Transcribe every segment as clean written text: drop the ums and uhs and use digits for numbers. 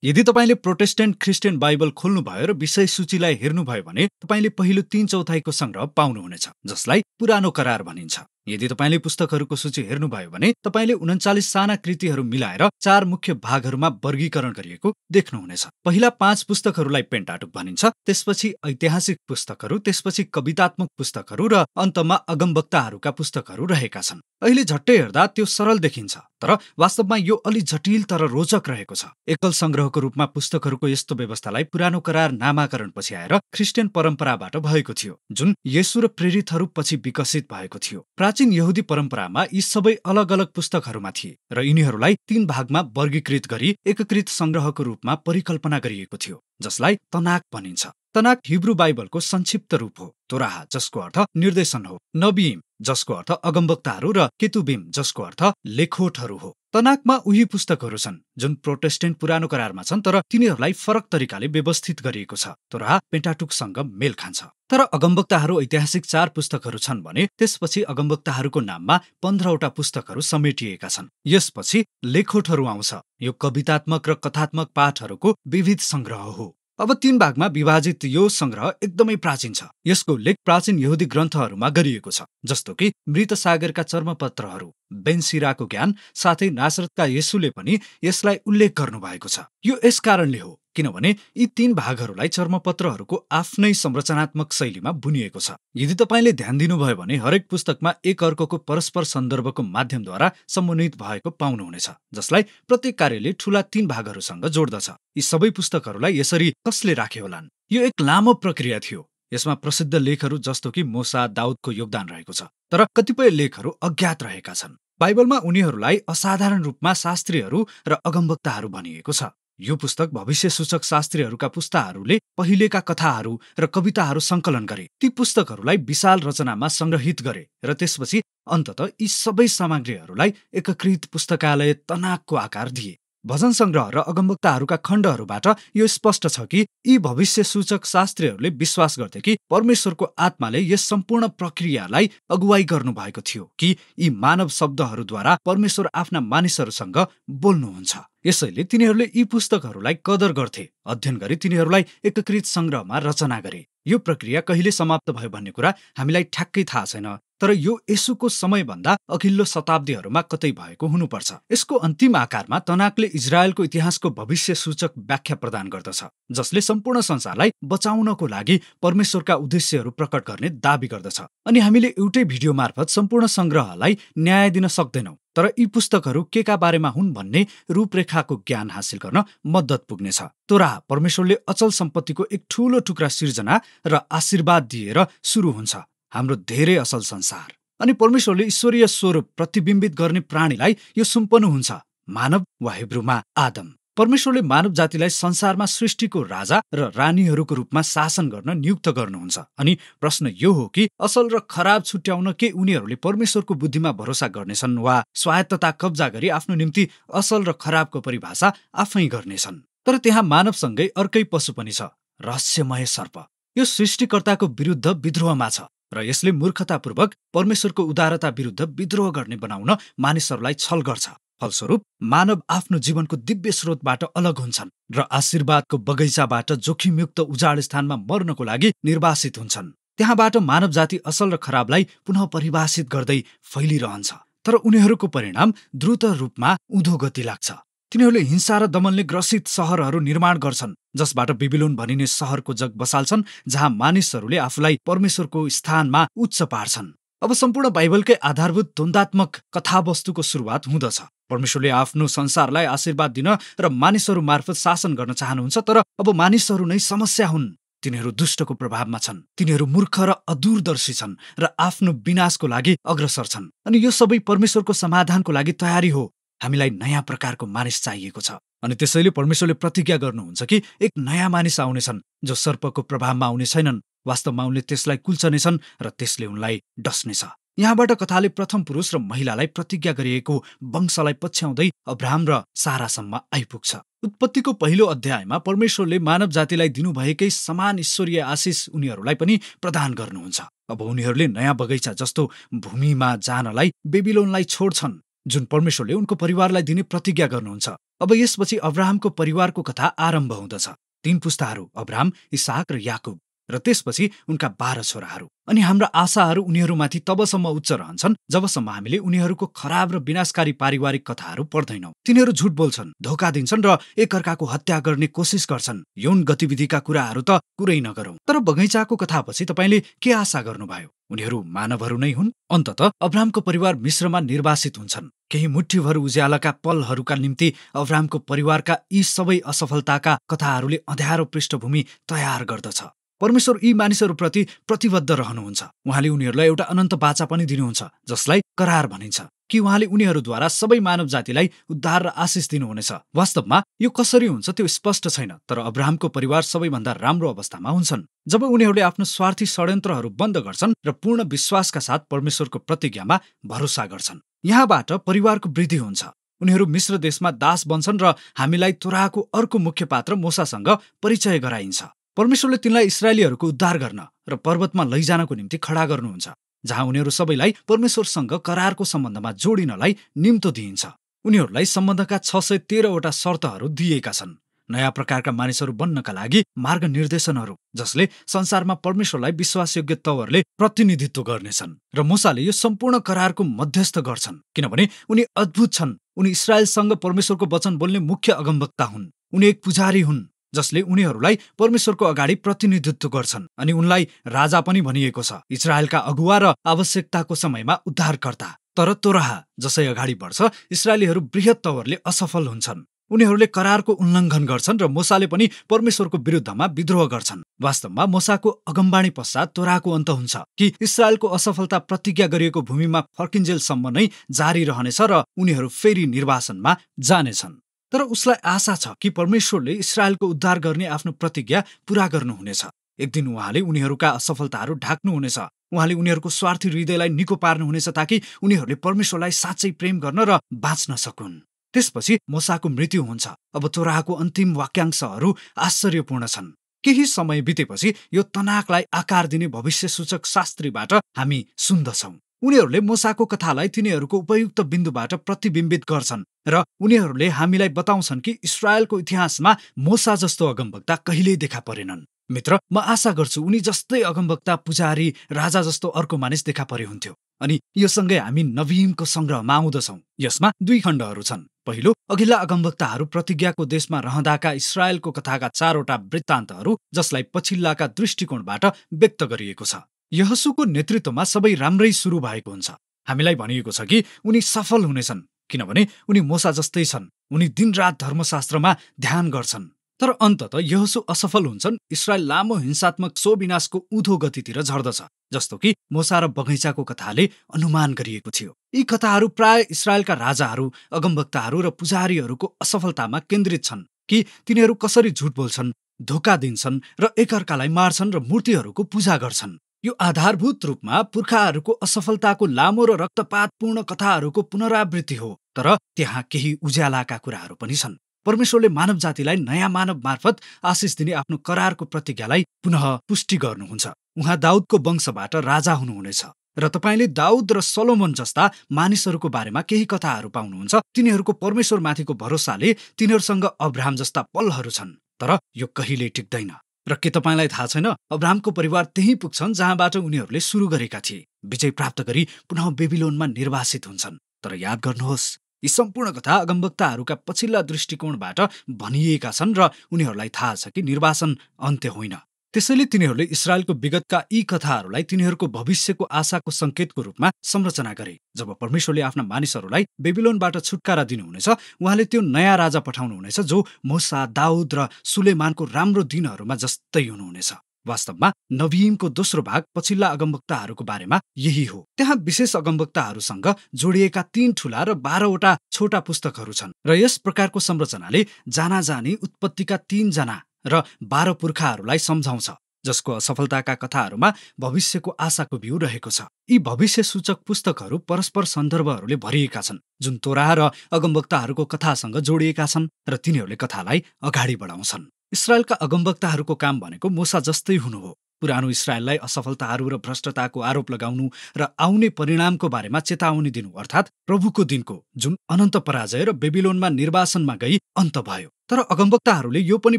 यदि तपाईले Protestant Christian Bible खोल्नुभयो र विषय सूचीलाई हेर्नुभयो भने तपाईले पहिलो 3/4 संग्रह पाउनुहुनेछ, जसलाई पुरानो करार भनिन्छ। यदि तपाईले पुस्तकहरूको सूची हेर्नुभयो भने तपाईले 39 साना कृतिहरू मिलाएर 4 मुख्य भागहरूमा वर्गीकरण गरिएको देख्नुहुनेछ। पहिला 5 पुस्तकहरूलाई पेन्टाटुक भनिन्छ, त्यसपछि ऐतिहासिक पुस्तकहरू, त्यसपछि कवितात्मक पुस्तकहरू र अन्तमा अगमवक्ताहरूका पुस्तकहरू रहेका छन्। अहिले झट्टै हेर्दा त्यो सरल देखिन्छ, तर वास्तवमा यो अलि जटिल तर रोचक रहेको छ। एकल संग्रहको रूपमा पुस्तकहरूको यस्तो व्यवस्थालाई पुरानो करार नामाकरणपछि आएर ख्रिस्टियन परम्पराबाट भएको थियो, जुन येशू र प्रेरितहरू पछि विकसित भएको थियो। प्राचीन यहुदी परम्परामा यी सबै अलग-अलग पुस्तकहरूमा थिए र यिनीहरूलाई 3 भागमा वर्गीकृत गरी एकीकृत संग्रहको रूपमा परिकल्पना गरिएको थियो, जसलाई तनाक भनिन्छ। तनाक हिब्रू बाइबलको संक्षिप्त रूप हो। तोराह, जसको अर्थ निर्देशन हो, नबीम, जसको अर्थ अगमवक्ताहरू, र केतुबिम, जसको अर्थ लेखोटहरू हो। तनाकमा उही पुस्तकहरू छन् जुन प्रोटेस्टेन्ट पुरानो करारमा छन्, तर तिनीहरूलाई फरक तरिकाले व्यवस्थित गरिएको छ। तोराह पेन्टाटुकसँग मेल खान्छ। तर अगमवक्ताहरू ऐतिहासिक 4 पुस्तकहरू छन् भने त्यसपछि अगमवक्ताहरूको नाममा 15वटा पुस्तकहरू समेटिएका छन्। यसपछि लेखोटहरू आउँछ। यो कवितात्मक र कथात्मक पाठहरूको विविध संग्रह हो। अब 3 भागमा विभाजित यो संग्रह एकदमै प्राचीन छ। यसको उल्लेख प्राचीन यहुदी ग्रन्थहरूमा गरिएको छ, जस्तो कि मृत सागरका चर्मपत्रहरू, बेन सिराको ज्ञान, साथै नासरतका येशूले पनि यसलाई उल्लेख गर्नुभएको छ। यो यस कारणले हो किनभने यी 3 भागहरूलाई चर्मपत्रहरूको आफ्नै संरचनात्मक शैलीमा बुनिएको छ। यदि तपाईले ध्यान दिनुभयो भने हरेक पुस्तकमा एक अर्कोको परस्पर सन्दर्भको माध्यमद्वारा समन्वित भएको पाउनुहुनेछ, जसलाई प्रत्येक कार्यले ठूला 3 भागहरूसँग जोड्दछ। यी सबै पुस्तकहरूलाई यसरी कसले राखे होलान्? यो एक लामो प्रक्रिया थियो। यसमा प्रसिद्ध लेखहरू जस्तो कि मूसा, दाउदको योगदान रहेको छ, तर कतिपय लेखहरू अज्ञात रहेका छन्। बाइबलमा उनीहरूलाई असाधारण रूपमा शास्त्रीहरू र अगमवक्ताहरू भनिएको छ। यो पुस्तक भविष्य सूचक शास्त्रीहरूका पुस्ताहरूले पहिलेका कथाहरू र कविताहरू संकलन गरे, ती पुस्तकहरूलाई विशाल रचनामा संग्रहित गरे र त्यसपछि अन्ततः यी सबै सामग्रीहरूलाई एकीकृत पुस्तकालय तनाकको आकार दिए। भजन संग्रह र अगमवक्ताहरूका खण्डहरूबाट यो स्पष्ट छ कि यी भविष्य सूचक शास्त्रीहरूले विश्वास गर्थे कि परमेश्वरको आत्माले यस सम्पूर्ण प्रक्रियालाई अगुवाई गर्नुभएको थियो कि यी मानव शब्दहरूद्वारा परमेश्वर आफ्ना मानिसहरूसँग बोल्नुहुन्छ। यसैले तिनीहरूले यी पुस्तकहरूलाई कदर गर्थे, अध्ययन गरी तिनीहरूलाई एकीकृत संग्रहमा रचना गरे। यो प्रक्रिया कहिले समाप्त भयो भन्ने कुरा हामीलाई ठ्याक्कै थाहा छैन, तर यो येशूको समयभन्दा अघिल्लो शताब्दीहरूमा कतै भएको हुनुपर्छ। यसको अन्तिम आकारमा तनाकले इजरायलको इतिहासको भविष्य सूचक व्याख्या प्रदान गर्दछ, जसले सम्पूर्ण संसारलाई बचाउनको लागि परमेश्वरका उद्देश्यहरू प्रकट गर्ने दाबी गर्दछ। अनि हामीले एउटै भिडियो मार्फत सम्पूर्ण संग्रहलाई न्याय दिन सक्दैनौँ, तर यी पुस्तकहरू केका बारेमा हुन् भन्ने रूपरेखाको ज्ञान हासिल गर्न मद्दत पुग्नेछ। तोराह परमेश्वरले अचल सम्पत्तिको एक ठूलो टुक्रा सिर्जना र आशीर्वाद दिएर सुरु हुन्छ, हाम्रो धेरै असल संसार। अनि परमेश्वरले ईश्वरीय स्वरूप प्रतिबिम्बित गर्ने प्राणीलाई यो सुम्पनुहुन्छ, मानव वा हिब्रूमा आदम। परमेश्वरले मानव जातिलाई संसारमा सृष्टिको राजा र रानीहरूको रूपमा शासन गर्न नियुक्त गर्नुहुन्छ। अनि प्रश्न यो हो कि असल र खराब छुट्याउन के उनीहरूले परमेश्वरको बुद्धिमा भरोसा गर्नेछन् वा स्वायत्तता कब्जा गरी आफ्नो निम्ति असल र खराबको परिभाषा आफै गर्नेछन्? तर त्यहाँ मानवसँगै अर्कै पशु पनि छ, रहस्यमय सर्प। यो सृष्टिकर्ताको विरुद्ध विद्रोहमा छ र यसले मूर्खतापूर्वक परमेश्वरको उदारता विरुद्ध विद्रोह गर्ने बनाउन मानिसहरूलाई छल गर्छ। फलस्वरूप मानव आफ्नो जीवनको दिव्य स्रोतबाट अलग हुन्छन् र आशीर्वादको बगैँचाबाट जोखिमयुक्त उजाड स्थानमा मर्नको लागि निर्वासित हुन्छन्। त्यहाँबाट मानव जाति असल र खराबलाई पुनः परिभाषित गर्दै फैलिरहन्छ, तर उनीहरूको परिणाम द्रुत रूपमा उँधो गति लाग्छ। तिनीहरूले हिंसा र दमनले ग्रसित सहरहरू निर्माण गर्छन्, जसबाट बेबिलोन भनिने सहरको जग बसाल्छन्, जहाँ मानिसहरूले आफूलाई परमेश्वरको स्थानमा उच्च पार्छन्। अब सम्पूर्ण बाइबलकै आधारभूत द्वन्द्वात्मक कथावस्तुको सुरुवात हुँदछ। परमेश्वरले आफ्नो संसारलाई आशीर्वाद दिन र मानिसहरू मार्फत शासन गर्न चाहनुहुन्छ, तर अब मानिसहरू नै समस्या हुन्। तिनीहरू दुष्टको प्रभावमा छन्, तिनीहरू मूर्ख र अदूरदर्शी छन् र आफ्नो विनाशको लागि अग्रसर छन्। अनि यो सबै परमेश्वरको समाधानको लागि तयारी हो। हामीलाई नयाँ प्रकारको मानिस चाहिएको छ। अनि त्यसैले परमेश्वरले प्रतिज्ञा गर्नुहुन्छ कि एक नयाँ मानिस आउनेछन् जो सर्पको प्रभावमा आउने छैनन्। वास्तवमा उनले त्यसलाई कुल्चनेछन् र त्यसले उनलाई डस्नेछ। यहाँबाट कथाले प्रथम पुरुष र महिलालाई प्रतिज्ञा गरिएको वंशलाई पछ्याउँदै अब्राहम र सारासम्म आइपुग्छ। उत्पत्तिको पहिलो अध्यायमा परमेश्वरले मानव जातिलाई दिनुभएकै समान ईश्वरीय आशिष उनीहरूलाई पनि प्रदान गर्नुहुन्छ। अब उनीहरूले नयाँ बगैँचा जस्तो भूमिमा जानलाई बेबिलोनलाई छोड्छन्, जुन परमेश्वरले उनको परिवारलाई दिने प्रतिज्ञा गर्नुहुन्छ। अब यसपछि अब्राहमको परिवारको कथा आरम्भ हुँदछ। 3 पुस्ताहरू अब्राहम, इसाक र याकुब, र त्यसपछि उनका 12 छोराहरू। अनि हाम्रा आशाहरू उनीहरूमाथि तबसम्म उच्च रहन्छन् जबसम्म हामीले उनीहरूको खराब र विनाशकारी पारिवारिक कथाहरू पढ्दैनौँ। तिनीहरू झुट बोल्छन्, धोका दिन्छन् र एकअर्काको हत्या गर्ने कोसिस गर्छन्। यौन गतिविधिका कुराहरू त कुरै नगरौँ। तर बगैँचाको कथापछि तपाईँले के आशा गर्नुभयो? उनीहरू मानवहरू नै हुन्। अन्ततः अब्राहमको परिवार मिस्रमा निर्वासित हुन्छन्। केही मुठ्ठीभर उज्यालोका पलहरूका निम्ति अब्राहमको परिवारका यी सबै असफलताका कथाहरूले अँध्यारो पृष्ठभूमि तयार गर्दछ। परमेश्वर यी मानिसहरूप्रति प्रतिबद्ध रहनुहुन्छ। उहाँले उनीहरूलाई एउटा अनन्त बाचा पनि दिनुहुन्छ, जसलाई करार भनिन्छ, कि उहाँले उनीहरूद्वारा सबै मानव जातिलाई उद्धार र आशिष दिनुहुनेछ। वास्तवमा यो कसरी हुन्छ त्यो स्पष्ट छैन, तर अब्राहमको परिवार सबैभन्दा राम्रो अवस्थामा हुन्छन् जब उनीहरूले आफ्नो स्वार्थी षड्यन्त्रहरू बन्द गर्छन् र पूर्ण विश्वासका साथ परमेश्वरको प्रतिज्ञामा भरोसा गर्छन्। यहाँबाट परिवारको वृद्धि हुन्छ। उनीहरू मिश्र देशमा दास बन्छन् र हामीलाई तोराहको अर्को मुख्य पात्र मोसासँग परिचय गराइन्छ। परमेश्वरले तिनलाई इस्राएलीहरूको उद्धार गर्न र पर्वतमा लैजानको निम्ति खडा गर्नुहुन्छ, जहाँ उनीहरू सबैलाई परमेश्वरसँग करारको सम्बन्धमा जोडिनलाई निम्तो दिइन्छ। उनीहरूलाई सम्बन्धका 613वटा शर्तहरू दिएका छन्। नयाँ प्रकारका मानिसहरू बन्नका लागि मार्गनिर्देशनहरू, जसले संसारमा परमेश्वरलाई विश्वासयोग्य तवरले प्रतिनिधित्व गर्नेछन्। र मूसाले यो सम्पूर्ण करारको मध्यस्थ गर्छन्, किनभने उनी अद्भुत छन्। उनी इस्राएलसँग परमेश्वरको वचन बोल्ने मुख्य अगमवक्ता हुन्। उनी एक पुजारी हुन् जसले उनीहरूलाई परमेश्वरको अगाडि प्रतिनिधित्व गर्छन्, अनि उनलाई राजा पनि भनिएको छ, इस्राएलका अगुवा र आवश्यकताको समयमा उद्धारकर्ता। तर तोराह जसै अगाडि बढ्छ, इस्राएलीहरू बृहत् तवरले असफल हुन्छन्। उनीहरूले करारको उल्लङ्घन गर्छन् र मूसाले पनि परमेश्वरको विरुद्धमा विद्रोह गर्छन्। वास्तवमा मूसाको अगमबाणी पश्चात तोराहको अन्त हुन्छ कि इस्राएलको असफलता प्रतिज्ञा गरिएको भूमिमा फर्किन्जेलसम्म नै जारी रहनेछ र उनीहरू फेरि निर्वासनमा जानेछन्। तर उसलाई आशा छ कि परमेश्वरले इस्राएलको उद्धार गर्ने आफ्नो प्रतिज्ञा पूरा गर्नुहुनेछ। एक दिन उहाँले उनीहरूका असफलताहरू ढाक्नुहुनेछ। उहाँले उनीहरूको स्वार्थी हृदयलाई निको पार्नुहुनेछ ताकि उनीहरूले परमेश्वरलाई साँच्चै प्रेम गर्न र बाँच्न सकुन्। त्यसपछि मूसाको मृत्यु हुन्छ। अब तोराहको अन्तिम वाक्यांशहरू आश्चर्यपूर्ण छन्। केही समय बितेपछि यो तनाकलाई आकार दिने भविष्यसूचक शास्त्रीबाट हामी सुन्दछौँ। उनीहरूले मूसाको कथालाई तिनीहरूको उपयुक्त बिन्दुबाट प्रतिबिम्बित गर्छन् र उनीहरूले हामीलाई बताउँछन् कि इस्राएलको इतिहासमा मूसा जस्तो अगमवक्ता कहिल्यै देखा परेनन्। मित्र, म आशा गर्छु उनी जस्तै अगमवक्ता, पुजारी, राजा जस्तो अर्को मानिस देखा परे हुन्थ्यो। अनि यो सँगै हामी नबीमको संग्रहमा आउँदछौँ। यसमा 2 खण्डहरू छन्। पहिलो, अघिल्ला अगमवक्ताहरू प्रतिज्ञाको देशमा रहँदाका इस्राएलको कथाका 4वटा वृत्तान्तहरू, जसलाई पछिल्लाका दृष्टिकोणबाट व्यक्त गरिएको छ। यहोशूको नेतृत्वमा सबै राम्रै सुरु भएको हुन्छ। हामीलाई भनिएको छ कि उनी सफल हुनेछन्, किनभने उनी मूसा जस्तै छन्। उनी दिनरात धर्मशास्त्रमा ध्यान गर्छन्। तर अन्ततः यहोशू असफल हुन्छन्। इस्राएल लामो हिंसात्मक स्वविनाशको उँधो गतितिर झर्दछ, जस्तो कि मूसा र बगैँचाको कथाले अनुमान गरिएको थियो। यी कथाहरू प्राय इस्राएलका राजाहरू, अगमवक्ताहरू र पुजारीहरूको असफलतामा केन्द्रित छन् कि तिनीहरू कसरी झुट बोल्छन्, धोका दिन्छन् र एकअर्कालाई मार्छन् र मूर्तिहरूको पूजा गर्छन्। यो आधारभूत रूपमा पुर्खाहरूको असफलताको लामो र रक्तपातपूर्ण कथाहरूको पुनरावृत्ति हो। तर त्यहाँ केही उज्यालाका कुराहरू पनि छन्। परमेश्वरले मानव जातिलाई नयाँ मानव मार्फत आशिष दिने आफ्नो करारको प्रतिज्ञालाई पुनः पुष्टि गर्नुहुन्छ। उहाँ दाउदको वंशबाट राजा हुनुहुनेछ र तपाईँले दाउद र सलोमन जस्ता मानिसहरूको बारेमा केही कथाहरू पाउनुहुन्छ। तिनीहरूको परमेश्वरमाथिको भरोसाले तिनीहरूसँग अब्राहम जस्ता पलहरू छन्। तर यो कहिल्यै टिक्दैन। र के तपाईँलाई थाहा छैन, अब्राहमको परिवार त्यही पुग्छन् जहाँबाट उनीहरूले सुरु गरेका थिए। विजय प्राप्त गरी पुनः बेबिलोनमा निर्वासित हुन्छन्। तर याद गर्नुहोस्, यी सम्पूर्ण कथा अगमवक्ताहरूका पछिल्ला दृष्टिकोणबाट भनिएका छन् र उनीहरूलाई थाहा छ कि निर्वासन अन्त्य होइन। त्यसैले तिनीहरूले इस्राएलको विगतका यी कथाहरूलाई तिनीहरूको भविष्यको आशाको संकेतको रूपमा संरचना गरे। जब परमेश्वरले आफ्ना मानिसहरूलाई बेबिलोनबाट छुटकारा दिनुहुनेछ, उहाँले त्यो नयाँ राजा पठाउनुहुनेछ जो मूसा, दाउद र सुलेमानको राम्रो दिनहरूमा जस्तै हुनुहुनेछ। वास्तवमा नबीमको दोस्रो भाग पछिल्ला अगमवक्ताहरूको बारेमा यही हो। त्यहाँ विशेष अगमवक्ताहरूसँग जोडिएका 3 ठूला र 12वटा छोटा पुस्तकहरू छन् र यस प्रकारको संरचनाले जानाजानी उत्पत्तिका 3 जना र 12 पुर्खाहरूलाई सम्झाउँछ, जसको असफलताका कथाहरूमा भविष्यको आशाको बिउ रहेको छ। यी भविष्यसूचक पुस्तकहरू परस्पर सन्दर्भहरूले भरिएका छन्, जुन तोराह र अगमवक्ताहरूको कथासँग जोडिएका छन् र तिनीहरूले कथालाई अगाडि बढाउँछन्। इस्राएलका अगमवक्ताहरूको काम भनेको मूसा जस्तै हुनु हो। पुरानो इस्राएललाई असफलताहरू र भ्रष्टताको आरोप लगाउनु र आउने परिणामको बारेमा चेतावनी दिनु अर्थात् प्रभुको दिनको जुन अनन्त पराजय र बेबिलोनमा निर्वासनमा गई अन्त भयो। तर अगमवक्ताहरूले यो पनि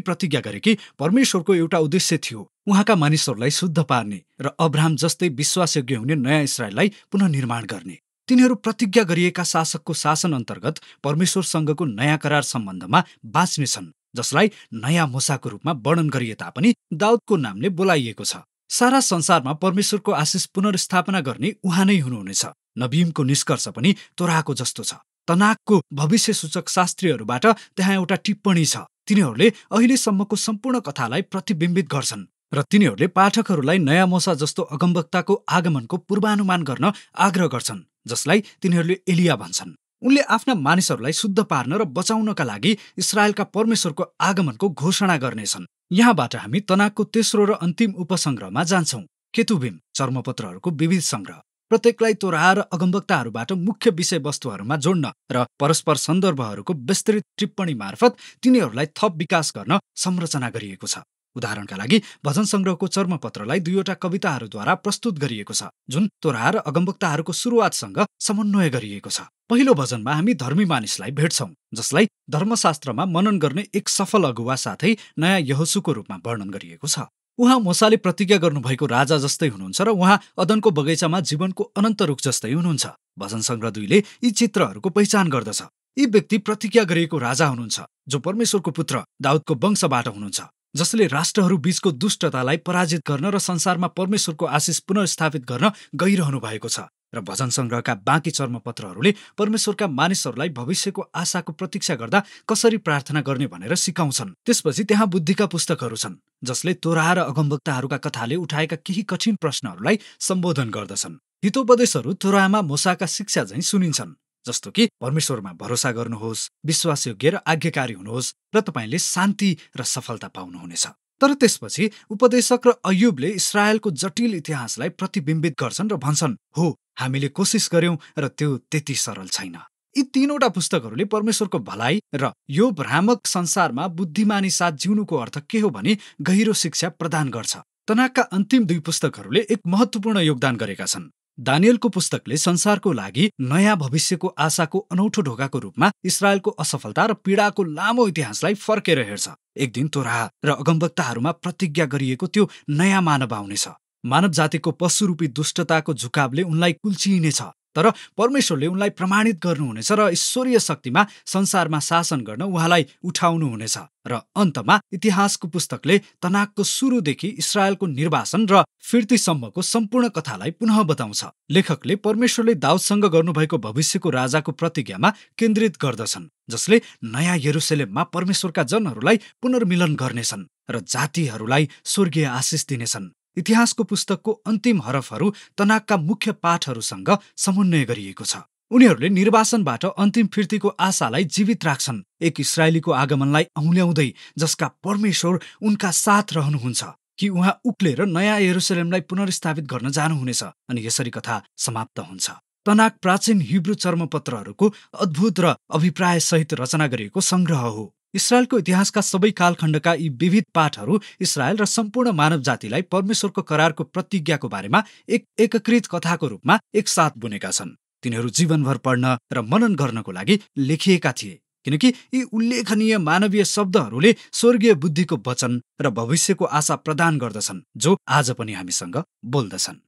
प्रतिज्ञा गरे कि परमेश्वरको एउटा उद्देश्य थियो उहाँका मानिसहरूलाई शुद्ध पार्ने र अब्राहम जस्तै विश्वासयोग्य हुने नयाँ इस्राएललाई पुनर्निर्माण गर्ने। तिनीहरू प्रतिज्ञा गरिएका शासकको शासन अन्तर्गत परमेश्वरसँगको नयाँ करार सम्बन्धमा बाँच्नेछन्, जसलाई नयाँ मूसाको रूपमा वर्णन गरिए तापनि दाउदको नामले बोलाइएको छ। सारा संसारमा परमेश्वरको आशिष पुनर्स्थापना गर्ने उहाँ नै हुनुहुनेछ। नबीमको निष्कर्ष पनि तोराहको जस्तो छ। तनाकको भविष्य सूचक शास्त्रीहरूबाट त्यहाँ एउटा टिप्पणी छ। तिनीहरूले अहिलेसम्मको सम्पूर्ण कथालाई प्रतिबिम्बित गर्छन् र तिनीहरूले पाठकहरूलाई नयाँ मूसा जस्तो अगमवक्ताको आगमनको पूर्वानुमान गर्न आग्रह गर्छन्, जसलाई तिनीहरूले एलिया भन्छन्। उनले आफ्ना मानिसहरूलाई शुद्ध पार्न र बचाउनका लागि इस्राएलका परमेश्वरको आगमनको घोषणा गर्नेछन्। यहाँबाट हामी तनाकको तेस्रो र अन्तिम उपसंग्रहमा जान्छौं, केतुबिम चर्मपत्रहरूको विविध संग्रह। प्रत्येकलाई तोराह र अगमवक्ताहरूबाट मुख्य विषयवस्तुहरूमा जोड्न र परस्पर सन्दर्भहरूको विस्तृत टिप्पणी मार्फत तिनीहरूलाई थप विकास गर्न संरचना गरिएको छ। उदाहरणका लागि भजन संग्रहको चर्मपत्रलाई 2वटा कविताहरूद्वारा प्रस्तुत गरिएको छ, जुन तोराह र अगमवक्ताहरूको सुरुवातसँग समन्वय गरिएको छ। पहिलो भजनमा हामी धर्मी मानिसलाई भेट्छौं, जसलाई धर्मशास्त्रमा मनन गर्ने एक सफल अगुवा साथै नयाँ यहोशूको रूपमा वर्णन गरिएको छ। उहाँ मूसाले प्रतिज्ञा गर्नुभएको राजा जस्तै हुनुहुन्छ र उहाँ अदनको बगैँचामा जीवनको अनन्त रुख जस्तै हुनुहुन्छ। भजन संग्रह 2ले यी चित्रहरूको पहिचान गर्दछ। यी व्यक्ति प्रतिज्ञा गरिएको राजा हुनुहुन्छ, जो परमेश्वरको पुत्र दाउदको वंशबाट हुनुहुन्छ, जसले राष्ट्रहरू बीचको दुष्टतालाई पराजित गर्न र संसारमा परमेश्वरको आशिष पुनर्स्थापित गर्न गइरहनु भएको छ। र भजन संग्रहका बाँकी चर्मपत्रहरूले परमेश्वरका मानिसहरूलाई भविष्यको आशाको प्रतीक्षा गर्दा कसरी प्रार्थना गर्ने भनेर सिकाउँछन्। त्यसपछि त्यहाँ बुद्धिका पुस्तकहरू छन्, जसले तोराह र अगमवक्ताहरूका कथाले उठाएका केही कठिन प्रश्नहरूलाई सम्बोधन गर्दछन्। हितोपदेशहरू तोराहमा मूसाका शिक्षा झैं सुनिन्छन्, जस्तो कि परमेश्वरमा भरोसा गर्नुहोस्, विश्वासयोग्य र आज्ञाकारी हुनुहोस् र तपाईले शान्ति र सफलता पाउनुहुनेछ। तर त्यसपछि उपदेशक र अय्युबले इस्राएलको जटिल इतिहासलाई प्रतिबिम्बित गर्छन् र भन्छन्, हो हामीले कोसिस गर्यौं र त्यो त्यति सरल छैन। यी 3वटा पुस्तकहरूले परमेश्वरको भलाइ र यो भ्रामक संसारमा बुद्धिमानी साथ जिउनुको अर्थ के हो भनी गहिरो शिक्षा प्रदान गर्छ। तनाकका अन्तिम 2 पुस्तकहरूले एक महत्त्वपूर्ण योगदान गरेका छन्। दानियलको पुस्तकले संसारको लागि नयाँ भविष्यको आशाको अनौठो ढोकाको रूपमा इस्राएलको असफलता र पीडाको लामो इतिहासलाई फर्केर हेर्छ। एक दिन तोराह र अगमवक्ताहरूमा प्रतिज्ञा गरिएको त्यो नयाँ मानव आउनेछ। मानव जातिको पशुरूपी दुष्टताको झुकावले उनलाई कुल्चिनेछ, तर परमेश्वरले उनलाई प्रमाणित गर्नुहुनेछ र ईश्वरीय शक्तिमा संसारमा शासन गर्न उहाँलाई उठाउनुहुनेछ। र अन्तमा इतिहासको पुस्तकले तनाकको सुरुदेखि इस्राएलको निर्वासन र फिर्तीसम्मको सम्पूर्ण कथालाई पुनः बताउँछ। लेखकले परमेश्वरले दाउदसँग गर्नुभएको भविष्यको राजाको प्रतिज्ञामा केन्द्रित गर्दछन्, जसले नयाँ यरुसलेममा परमेश्वरका जनहरूलाई पुनर्मिलन गर्नेछन् र जातिहरूलाई स्वर्गीय आशिष दिनेछन्। इतिहासको पुस्तकको अन्तिम हरफहरू तनाकका मुख्य पाठहरूसँग समन्वय गरिएको छ। उनीहरूले निर्वासनबाट अन्तिम फिर्तीको आशालाई जीवित राख्छन्, एक इस्राएलीको आगमनलाई औँल्याउँदै जसका परमेश्वर उनका साथ रहनुहुन्छ, कि उहाँ उक्लेर नयाँ यरुसलेमलाई पुनर्स्थापित गर्न जानुहुनेछ। अनि यसरी कथा समाप्त हुन्छ। तनाक प्राचीन हिब्रू चर्मपत्रहरूको अद्भुत र अभिप्राय सहित रचना गरिएको संग्रह हो। इस्राएलको इतिहासका सबै कालखण्डका यी विविध पाठहरू इस्राएल र सम्पूर्ण मानव जातिलाई परमेश्वरको करारको प्रतिज्ञाको बारेमा एक एकीकृत कथाको रूपमा एकसाथ बुनेका छन्। तिनीहरू जीवनभर पढ्न र मनन गर्नको लागि लेखिएका थिए, किनकि यी उल्लेखनीय मानवीय शब्दहरूले स्वर्गीय बुद्धिको वचन र भविष्यको आशा प्रदान गर्दछन्, जो आज पनि हामीसँग बोल्दछन्।